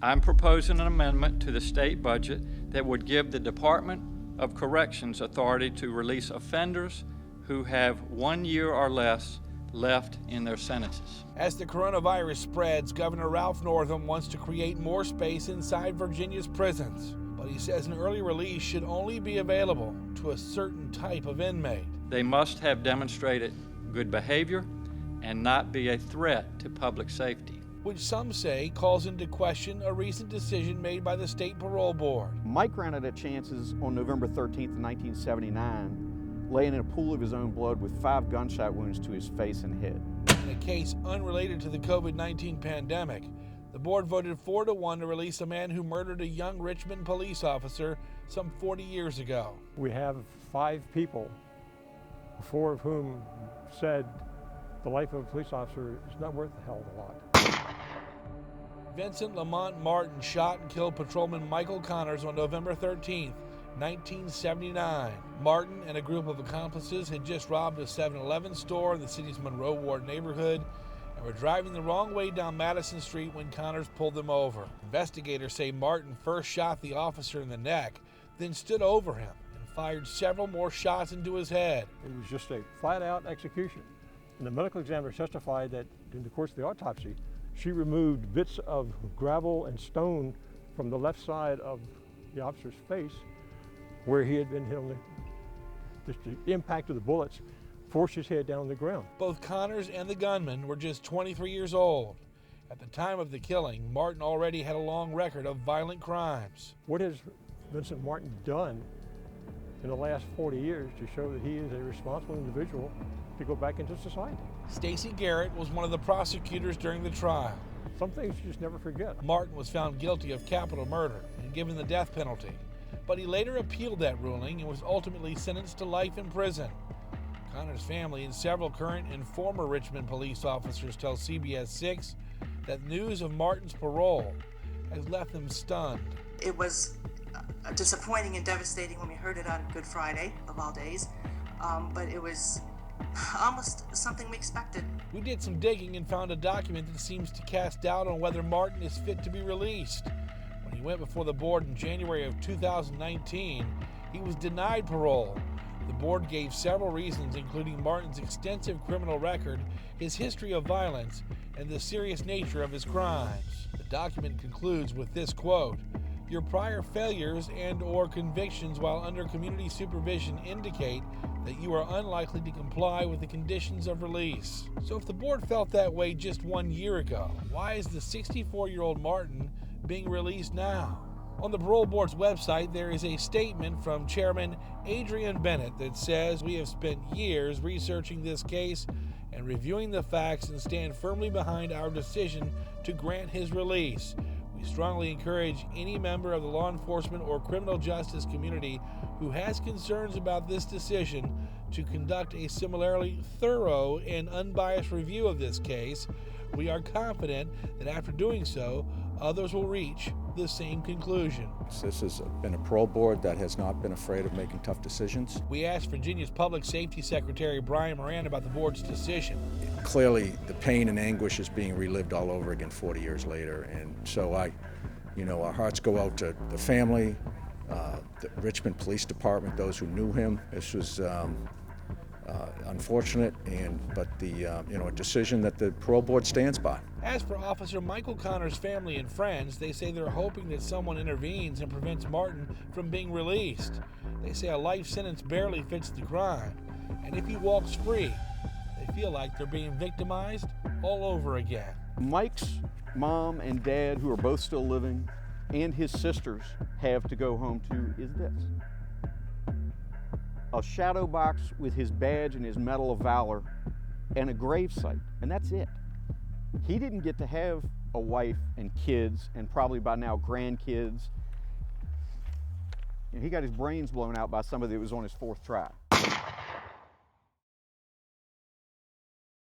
I'm proposing an amendment to the state budget that would give the Department of Corrections authority to release offenders who have 1 year or less left in their sentences. As the coronavirus spreads, Governor Ralph Northam wants to create more space inside Virginia's prisons. But he says an early release should only be available to a certain type of inmate. They must have demonstrated good behavior and not be a threat to public safety, which some say calls into question a recent decision made by the state parole board. Mike ran out of chances on November 13th, 1979, laying in a pool of his own blood with 5 gunshot wounds to his face and head. In a case unrelated to the COVID-19 pandemic, the board voted 4-1 to release a man who murdered a young Richmond police officer some 40 years ago. We have 5 people, 4 of whom said the life of a police officer is not worth a hell of a lot. Vincent Lamont Martin shot and killed patrolman Michael Connors on November 13th, 1979. Martin and a group of accomplices had just robbed a 7-Eleven store in the city's Monroe Ward neighborhood and were driving the wrong way down Madison Street when Connors pulled them over. Investigators say Martin first shot the officer in the neck, then stood over him and fired several more shots into his head. It was just a flat-out execution. And the medical examiner testified that in the course of the autopsy, she removed bits of gravel and stone from the left side of the officer's face where he had been hit on the impact of the bullets forced his head down on the ground. Both Connors and the gunman were just 23 years old. At the time of the killing, Martin already had a long record of violent crimes. What has Vincent Martin done in the last 40 years to show that he is a responsible individual to go back into society? Stacey Garrett was one of the prosecutors during the trial. Some things you just never forget. Martin was found guilty of capital murder and given the death penalty, but he later appealed that ruling and was ultimately sentenced to life in prison. Connor's family and several current and former Richmond police officers tell CBS 6 that news of Martin's parole has left them stunned. It was disappointing and devastating when we heard it on Good Friday, of all days, but it was almost something we expected. We did some digging and found a document that seems to cast doubt on whether Martin is fit to be released. When he went before the board in January of 2019, he was denied parole. The board gave several reasons, including Martin's extensive criminal record, his history of violence, and the serious nature of his crimes. The document concludes with this quote: "Your prior failures and/or convictions while under community supervision indicate that you are unlikely to comply with the conditions of release." So if the board felt that way just 1 year ago, why is the 64-year-old Martin being released now? On the parole board's website, there is a statement from Chairman Adrian Bennett that says, "We have spent years researching this case and reviewing the facts and stand firmly behind our decision to grant his release. We strongly encourage any member of the law enforcement or criminal justice community who has concerns about this decision to conduct a similarly thorough and unbiased review of this case. We are confident that after doing so, others will reach the same conclusion." This has been a parole board that has not been afraid of making tough decisions. We asked Virginia's Public Safety Secretary Brian Moran about the board's decision. Clearly, the pain and anguish is being relived all over again 40 years later, and so our hearts go out to the family, the Richmond Police Department, those who knew him. This was unfortunate, but a decision that the parole board stands by. As for Officer Michael Connor's family and friends, they say they're hoping that someone intervenes and prevents Martin from being released. They say a life sentence barely fits the crime, and if he walks free, they feel like they're being victimized all over again. Mike's mom and dad, who are both still living, and his sisters have to go home to is this: a shadow box with his badge and his Medal of Valor and a gravesite, and that's it. He didn't get to have a wife and kids, and probably by now grandkids. He got his brains blown out by somebody that was on his 4th try.